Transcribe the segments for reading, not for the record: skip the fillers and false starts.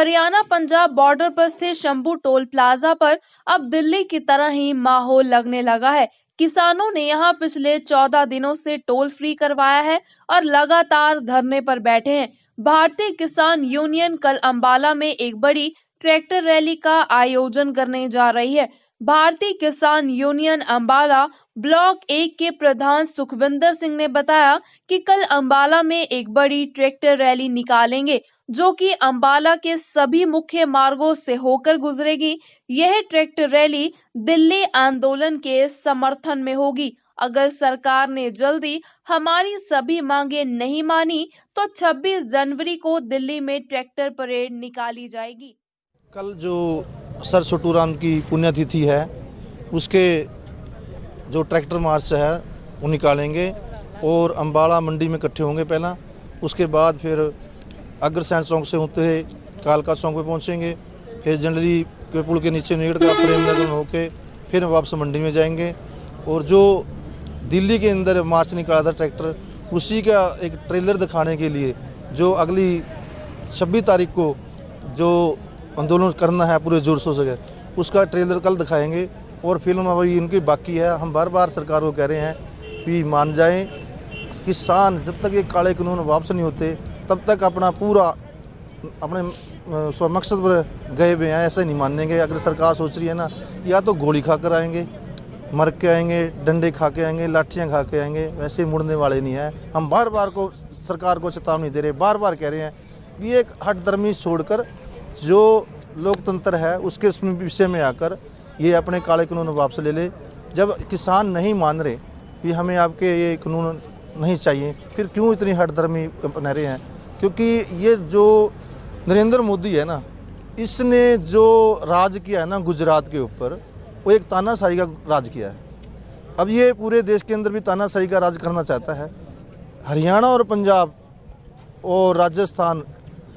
Haryana Punjab border पर स्थित Shambhu toll plaza पर अब दिल्ली की तरह ही माहौल लगने लगा है। किसानों ने यहां पिछले 14 दिनों से टोल फ्री करवाया है और लगातार धरने पर बैठे हैं। भारतीय किसान यूनियन कल अंबाला में एक बड़ी ट्रैक्टर रैली का आयोजन करने जा रही है। भारतीय किसान यूनियन अंबाला ब्लॉक 1 के प्रधान सुखविंदर सिंह ने बताया कि कल अंबाला में एक बड़ी ट्रैक्टर रैली निकालेंगे, जो कि अंबाला के सभी मुख्य मार्गों से होकर गुजरेगी। यह ट्रैक्टर रैली दिल्ली आंदोलन के समर्थन में होगी। अगर सरकार ने जल्दी हमारी सभी मांगे नहीं मानी तो 26 जनवरी को दिल्ली में ट्रैक्टर परेड निकाली जाएगी। कल जो सर छोटू राम की पुण्यतिथि है, उसके जो ट्रैक्टर मार्च है वो निकालेंगे और अंबाला मंडी में इकट्ठे होंगे पहला। उसके बाद फिर अग्रसेन चौक से होते हुए कालका चौक पे पहुंचेंगे, फिर जनरली के पुल के नीचे निकट का प्रेम नगर होके फिर वापस मंडी में जाएंगे। और जो दिल्ली के अंदर मार्च निकाला था ट्रैक्टर, उसी का एक ट्रेलर दिखाने के लिए जो अगली 26 तारीख को जो आंदोलन करना है पूरे जोर शोर से, उसका ट्रेलर कल दिखाएंगे। और फिल्म अभी इनकी बाकी है। हम बार बार सरकार को कह रहे हैं कि मान जाएं, किसान जब तक ये काले कानून वापस नहीं होते तब तक अपना पूरा अपने मकसद पर गए हुए हैं, ऐसे नहीं मानेंगे। अगर सरकार सोच रही है ना, या तो गोली खा कर आएंगे, मर के आएंगे, डंडे खा के आएंगे, लाठियाँ खा के आएंगे, वैसे मुड़ने वाले नहीं हैं। हम बार बार को सरकार को चेतावनी दे रहे, बार बार कह रहे हैं कि एक हठधर्मी छोड़कर जो लोकतंत्र है उसके विषय में आकर ये अपने काले कानून वापस ले ले। जब किसान नहीं मान रहे कि हमें आपके ये कानून नहीं चाहिए, फिर क्यों इतनी हठधर्मी अपना रहे हैं? क्योंकि ये जो नरेंद्र मोदी है ना, इसने जो राज किया है ना गुजरात के ऊपर, वो एक तानाशाही का राज किया है। अब ये पूरे देश के अंदर भी तानाशाही का राज करना चाहता है। हरियाणा और पंजाब और राजस्थान,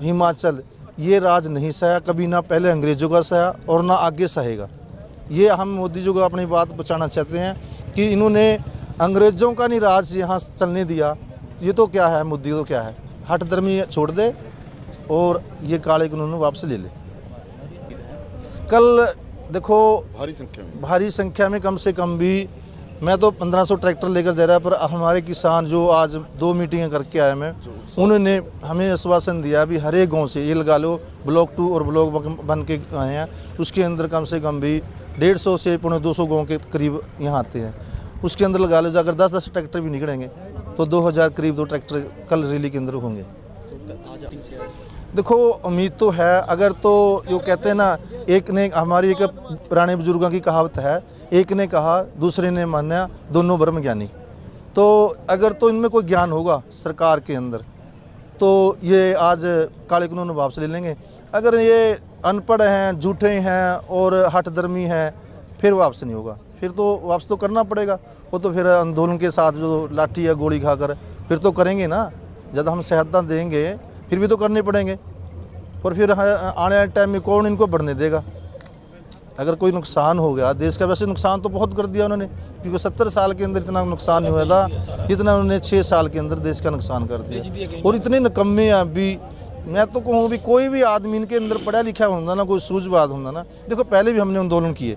हिमाचल, ये राज नहीं सहा कभी, ना पहले अंग्रेज़ों का सहा और ना आगे सहेगा। ये हम मोदी जी को अपनी बात बचाना चाहते हैं कि इन्होंने अंग्रेज़ों का नहीं राज यहाँ चलने दिया। ये तो क्या है, मोदी तो क्या है, हठधर्मी छोड़ दे और ये काले कानून वापस ले ले। कल देखो भारी संख्या में कम से कम भी, मैं तो 1500 ट्रैक्टर लेकर जा रहा, पर हमारे किसान जो आज 2 मीटिंगें करके आए मैं, उन्होंने हमें आश्वासन दिया भी हर एक गाँव से, ये लगा लो ब्लॉक 2 और ब्लॉक 1 बन के आए हैं, उसके अंदर कम से कम भी 150 से 200 गाँव के करीब यहाँ आते हैं। उसके अंदर लगा लो, अगर 10-10 ट्रैक्टर भी निकलेंगे तो 2000 करीब 2 ट्रैक्टर कल रैली के अंदर होंगे। देखो उम्मीद तो है। अगर तो जो कहते हैं ना, एक ने, हमारी एक पुराने बुजुर्गों की कहावत है, एक ने कहा दूसरे ने माना, दोनों ब्रह्म ज्ञानी। तो अगर तो इनमें कोई ज्ञान होगा सरकार के अंदर तो ये आज काले कानून वापस ले लेंगे। अगर ये अनपढ़ हैं, झूठे हैं और हठधर्मी हैं, फिर वापस नहीं होगा। फिर तो वापस तो करना पड़ेगा। वो तो फिर आंदोलन के साथ जो लाठी या गोली खाकर फिर तो करेंगे ना। जब हम शहादत देंगे फिर भी तो करने पड़ेंगे। और फिर आने वाले टाइम में कौन इनको बढ़ने देगा? अगर कोई नुकसान हो गया देश का, वैसे नुकसान तो बहुत कर दिया उन्होंने, क्योंकि 70 साल के अंदर इतना नुकसान नहीं हुआ था जितना उन्होंने 6 साल के अंदर देश का नुकसान कर दिया। और इतने निकम्मे हैं अभी। मैं तो कहूँ भी कोई भी आदमी इनके अंदर पढ़ा लिखा होता ना, कोई सूझबूझ होता ना। देखो पहले भी हमने आंदोलन किए,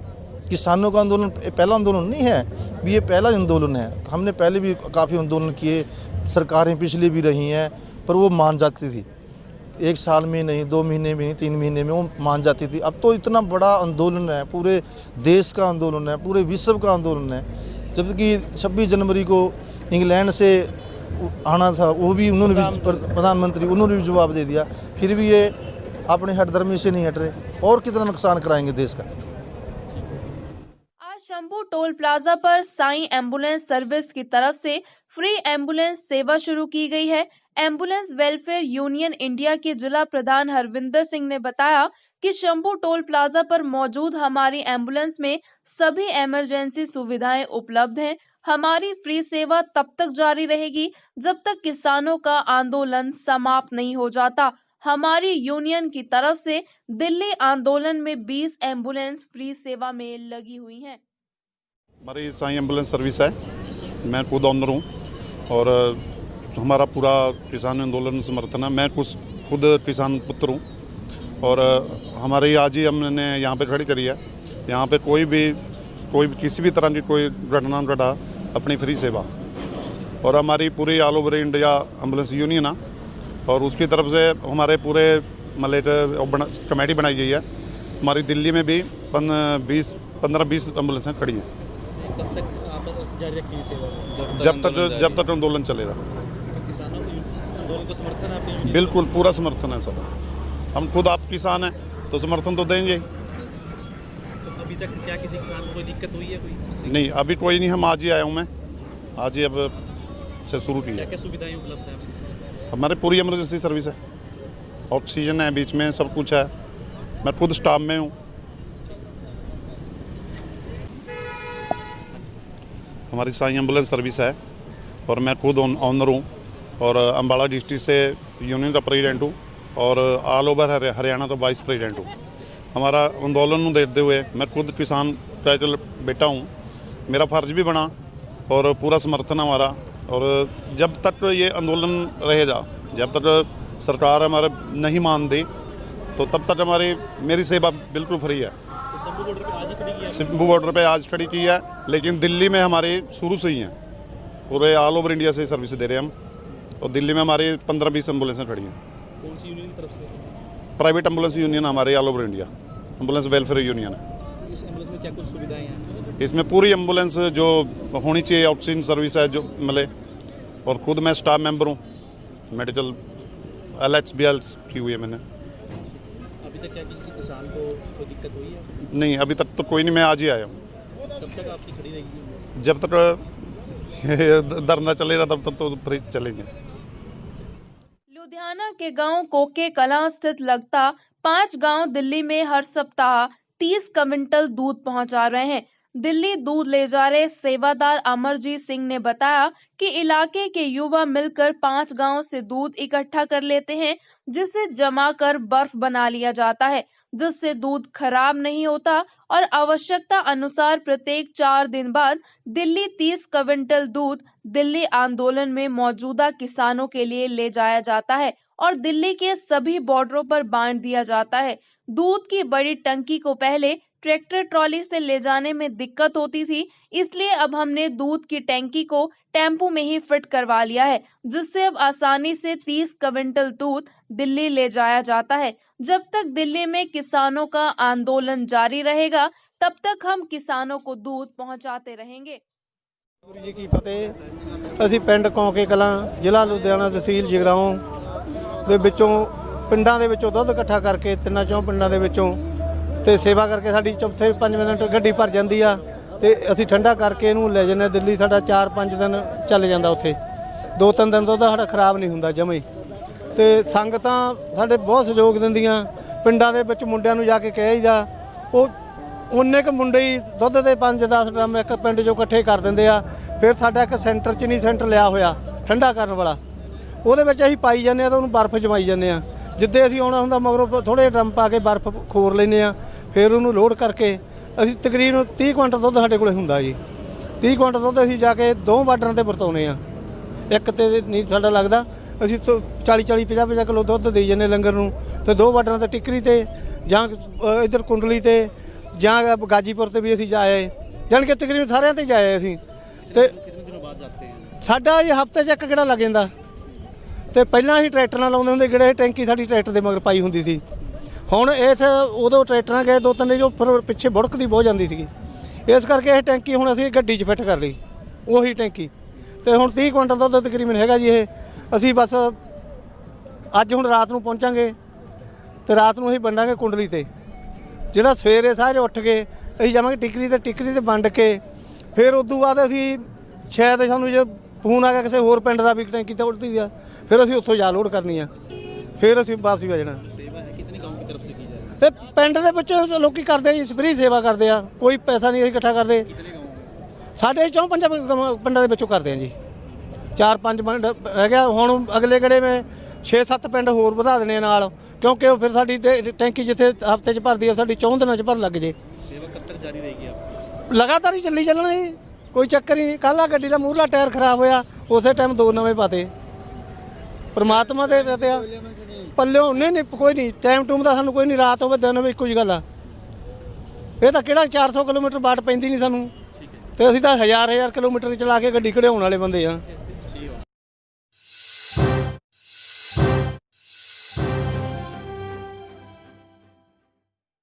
किसानों का आंदोलन पहला आंदोलन नहीं है, भी ये पहला आंदोलन है। हमने पहले भी काफ़ी आंदोलन किए, सरकारें पिछली भी रही हैं, पर वो मान जाती थी। 1 साल में नहीं, 2 महीने में नहीं, 3 महीने में वो मान जाती थी। अब तो इतना बड़ा आंदोलन है, पूरे देश का आंदोलन है, पूरे विश्व का आंदोलन है। जबकि 26 जनवरी को इंग्लैंड से आना था, वो भी उन्होंने भी, प्रधानमंत्री उन्होंने भी जवाब दे दिया, फिर भी ये अपने हठधर्मी से नहीं हट रहे। और कितना नुकसान कराएंगे देश का। आज शंभू टोल प्लाजा पर साईं एम्बुलेंस सर्विस की तरफ से फ्री एम्बुलेंस सेवा शुरू की गई है। एम्बुलेंस वेलफेयर यूनियन इंडिया के जिला प्रधान हरविंदर सिंह ने बताया कि शंभू टोल प्लाजा पर मौजूद हमारी एम्बुलेंस में सभी इमरजेंसी सुविधाएं उपलब्ध हैं। हमारी फ्री सेवा तब तक जारी रहेगी जब तक किसानों का आंदोलन समाप्त नहीं हो जाता। हमारी यूनियन की तरफ से दिल्ली आंदोलन में 20 एम्बुलेंस फ्री सेवा में लगी हुई हैं। हमारी साईं एम्बुलेंस सर्विस है, मैं खुद ऑनर हूँ और हमारा पूरा किसान आंदोलन समर्थन है। मैं खुद किसान पुत्र हूँ और हमारी आज ही हमने यहाँ पे खड़ी करी है। यहाँ पे कोई भी किसी भी तरह की कोई घटना न घटा, अपनी फ्री सेवा। और हमारी पूरी all over India ambulance union है और उसकी तरफ से हमारे पूरे मतलब कमेटी बनाई गई है। हमारी दिल्ली में भी 15-20 एम्बुलेंसें खड़ी हैं। कब तक आप जारी रखेंगे सेवा? जब तक आंदोलन चलेगा। किसानों को इस आंदोलन को समर्थन है आपके? बिल्कुल पूरा समर्थन है सर। हम खुद आप किसान हैं तो समर्थन तो देंगे। तो अभी तक क्या किसी किसान को कोई दिक्कत हुई है? कोई नहीं, अभी कोई नहीं। हम आज ही आया हूँ, मैं आज ही अब से शुरू की क्या है। क्या सुविधाएं उपलब्ध हैं? हमारे पूरी इमरजेंसी सर्विस है, ऑक्सीजन है, बीच में सब कुछ है। मैं खुद स्टाफ में हूँ। हमारी साई एम्बुलेंस सर्विस है और मैं खुद ऑनर हूँ और अम्बाला डिस्ट्रिक्ट से यूनियन का प्रेसिडेंट हूँ और ऑल ओवर हरियाणा का वाइस प्रेसिडेंट हूँ। हमारा आंदोलन को देखते हुए मैं खुद किसान का एक बेटा हूँ, मेरा फर्ज भी बना और पूरा समर्थन हमारा। और जब तक ये आंदोलन रहेगा, जब तक सरकार हमारे नहीं मान दी, तो तब तक मेरी सेवा बिल्कुल फ्री है। तो शंभू बॉर्डर पे आज ही खड़ी की है? शंभू बॉर्डर पे आज खड़ी की है, लेकिन दिल्ली में हमारी शुरू से ही हैं। पूरे ऑल ओवर इंडिया से सर्विस दे रहे हैं हम। और दिल्ली में हमारी 15-20 एम्बुलेंसें खड़ी हैं। कौन सी यूनियन की तरफ से? प्राइवेट एम्बुलेंस यूनियन हमारे all over India ambulance welfare union है। इस एम्बुलेंस में क्या कुछ सुविधाएं हैं? इसमें पूरी एम्बुलेंस जो होनी चाहिए, ऑक्सीजन सर्विस है जो मिले। और खुद मैं स्टाफ मेंबर हूँ, मेडिकल LHBL की हुई है मैंने। अभी तक क्या किसी किसान को कोई दिक्कत हुई है? नहीं, अभी तक तो कोई नहीं। मैं आज ही आया हूँ। कब तक आपकी खड़ी रहेगी? जब तक धरना चलेगा तब तक तो फ्री चलेंगे। लुधियाना के गांव कोके कलां स्थित लगता 5 गांव दिल्ली में हर सप्ताह 30 क्विंटल दूध पहुंचा रहे हैं। दिल्ली दूध ले जा रहे सेवादार अमरजीत सिंह ने बताया कि इलाके के युवा मिलकर 5 गांव से दूध इकट्ठा कर लेते हैं, जिसे जमा कर बर्फ बना लिया जाता है, जिससे दूध खराब नहीं होता और आवश्यकता अनुसार प्रत्येक 4 दिन बाद दिल्ली 30 क्विंटल दूध दिल्ली आंदोलन में मौजूदा किसानों के लिए ले जाया जाता है और दिल्ली के सभी बॉर्डरों पर बांट दिया जाता है। दूध की बड़ी टंकी को पहले ट्रैक्टर ट्रॉली से ले जाने में दिक्कत होती थी, इसलिए अब हमने दूध की टैंकी को टेम्पो में ही फिट करवा लिया है, जिससे अब आसानी से 30 क्विंटल दूध दिल्ली ले जाया जाता है। जब तक दिल्ली में किसानों का आंदोलन जारी रहेगा, तब तक हम किसानों को दूध पहुंचाते रहेंगे। ਗੁਰੂ ਜੀ ਕੀ ਫਤਿਹ। ਅਸੀਂ ਪਿੰਡ ਕੌਂਕੇ ਕਲਾਂ, ਜ਼ਿਲ੍ਹਾ ਲੁਧਿਆਣਾ, ਤਹਿਸੀਲ ਜਗਰਾਓਂ ਦੇ ਵਿੱਚੋਂ ਪਿੰਡਾਂ ਦੇ ਵਿੱਚੋਂ ਦੁੱਧ ਇਕੱਠਾ ਕਰਕੇ 3-4 ਪਿੰਡਾਂ ਦੇ ਵਿੱਚੋਂ ਤੇ ਸੇਵਾ ਕਰਕੇ ਸਾਡੀ ਚੌਥੇ 5 ਮਿੰਟ ਗੱਡੀ ਭਰ ਜਾਂਦੀ ਆ ਤੇ ਅਸੀਂ ਠੰਡਾ ਕਰਕੇ ਇਹਨੂੰ ਲੈ ਜਾਂਦੇ ਦਿੱਲੀ। ਸਾਡਾ 4-5 ਦਿਨ ਚੱਲ ਜਾਂਦਾ ਉੱਥੇ। 2-3 ਦਿਨ ਦੁੱਧ ਸਾਡਾ ਖਰਾਬ ਨਹੀਂ ਹੁੰਦਾ ਜਮੇ। ਤੇ ਸੰਗਤਾਂ ਸਾਡੇ ਬਹੁਤ ਸਹਿਯੋਗ ਦਿੰਦੀਆਂ। ਪਿੰਡਾਂ ਦੇ ਵਿੱਚ ਮੁੰਡਿਆਂ ਨੂੰ ਜਾ ਕੇ ਕਹੀਦਾ, ਉਹ उन्ने क मुंडे ही दुध के 5-10 ड्रम एक पिंड जो इकट्ठे कर देंगे आ। फिर साडा एक सेंटर चीनी सेंटर लिया होया ठंडा करने वाला, वो असीं पाई जाने तो उन्होंने बर्फ जमाई जाने। जिद्दे असीं आउणा हुंदा मगरों थोड़े ड्रम पा के बर्फ खोर लैंदे आ, फिर उन्होंने लोड करके असीं तकरीबन 30 क्विंटल दुध साडे कोले हुंदा जी। 30 क्विंटल दुध असीं जाके 2 बार्डरां ते वरताउने आ। एक ते नहीं साडा लगदा, असीं 40-40, 50-50 किलो दुध देई जाने लंगर नूं, ते 2 बार्डरां ते टिकरी ते जां इधर कुंडली ते ਜਾਂ गाजीपुर ਤੇ ਵੀ ਅਸੀਂ ਜਾਏ, ਜਾਣ ਕੇ ਤਕਰੀਬਨ ਸਾਰਿਆਂ ਤੇ ਜਾਏ ਅਸੀਂ। ਤੇ कितने दिनों बाद जाते हैं? ਸਾਡਾ ਇਹ ਹਫਤੇ 'ਚ ਇੱਕ ਗੇੜਾ ਲੱਗ ਜਾਂਦਾ। ਤੇ ਪਹਿਲਾਂ ਅਸੀਂ ਟਰੈਕਟਰ ਨਾਲ ਲਾਉਂਦੇ ਹੁੰਦੇ ਗੇੜੇ, ਟੈਂਕੀ ਸਾਡੀ ਟਰੈਕਟਰ ਦੇ ਮਗਰ ਪਾਈ ਹੁੰਦੀ ਸੀ। ਹੁਣ ਇਸ ਉਦੋਂ ਟਰੈਕਟਰਾਂ ਗਏ 2-3 ਜੋ ਫਿਰ ਪਿੱਛੇ ਬੁੜਕਦੀ ਬਹੁਤ ਜਾਂਦੀ ਸੀਗੀ, ਇਸ ਕਰਕੇ ਇਹ ਟੈਂਕੀ ਹੁਣ ਅਸੀਂ ਗੱਡੀ 'ਚ ਫਿੱਟ ਕਰ ਲਈ, ਉਹੀ ਟੈਂਕੀ। ਤੇ ਹੁਣ 30 ਕੁਇੰਟਲ ਦੁੱਧ ਤਕਰੀਬਨ ਹੈਗਾ ਜੀ। ਇਹ ਅਸੀਂ ਬਸ ਅੱਜ ਹੁਣ ਰਾਤ ਨੂੰ ਪਹੁੰਚਾਂਗੇ ਤੇ ਰਾਤ ਨੂੰ ਅਸੀਂ ਵੰਡਾਂਗੇ ਕੁੰਡਲੀ ਤੇ। ਜਿਹੜਾ ਸਵੇਰੇ ਸਾਰੇ ਉੱਠ ਕੇ ਅਸੀਂ ਜਾਵਾਂਗੇ ਟਿਕਰੀ ਤੇ ਵੰਡ ਕੇ, ਫਿਰ ਉਦੋਂ ਬਾਅਦ ਅਸੀਂ ਸ਼ਾਇਦ ਸਾਨੂੰ ਜੇ ਫੋਨ ਆ ਗਿਆ ਕਿਸੇ ਹੋਰ ਪਿੰਡ ਦਾ ਵੀ ਟੈਂਕੀ ਤੇ ਉਲਟੀ ਆ, ਫਿਰ ਅਸੀਂ ਉੱਥੋਂ ਜਾ ਲੋਡ ਕਰਨੀ ਆ, ਫਿਰ ਅਸੀਂ ਵਾਪਸੀ ਭੇਜਣਾ। सेवा है कितने गाँव की तरफ से की जाए? ਇਹ ਪਿੰਡ ਦੇ ਵਿੱਚ ਲੋਕੀ ਕਰਦੇ ਆ ਜੀ, ਫ੍ਰੀ ਸੇਵਾ ਕਰਦੇ ਆ, ਕੋਈ ਪੈਸਾ ਨਹੀਂ ਅਸੀਂ ਇਕੱਠਾ ਕਰਦੇ। ਸਾਡੇ 4-5 ਪਿੰਡਾਂ ਦੇ ਵਿੱਚੋਂ ਕਰਦੇ ਆ ਜੀ। 4-5 ਪਿੰਡ ਹੈਗਾ। ਹੁਣ ਅਗਲੇ ਗੇੜੇ ਮੈਂ 6-7 ਪਿੰਡ ਹੋਰ ਵਧਾ ਦੇਣੇ ਨਾਲ, क्योंकि फिर साड़ी टैंकी जिथे हफ्ते च भरती है साड़ी 4 दिनों भर लग जे। सेवा कब तक जारी रहेगी आप? लगातार ही चली चलना जी, कोई चक्कर ही। कल आ गड्डी का मूहरला टायर खराब होया, उस टाइम 2 नवे पाते। परमात्मा दे रहते ਪੱਲਿਓ ਨਹੀਂ ਕੋਈ ਨਹੀਂ, ਟਾਈਮ ਟੂਮ ਦਾ ਸਾਨੂੰ ਕੋਈ ਨਹੀਂ, ਰਾਤ ਹੋਵੇ ਦਿਨ ਹੋਵੇ ਇੱਕੋ ਹੀ ਗੱਲ ਆ। ਇਹ ਤਾਂ ਕਿਹੜਾ 400 ਕਿਲੋਮੀਟਰ ਬਾਟ ਪੈਂਦੀ ਨਹੀਂ ਸਾਨੂੰ, ਤੇ ਅਸੀਂ ਤਾਂ ਹਜ਼ਾਰ ਕਿਲੋਮੀਟਰ ਚਲਾ ਕੇ ਗੱਡੀ ਕਢਾਉਣ ਵਾਲੇ ਬੰਦੇ ਆ।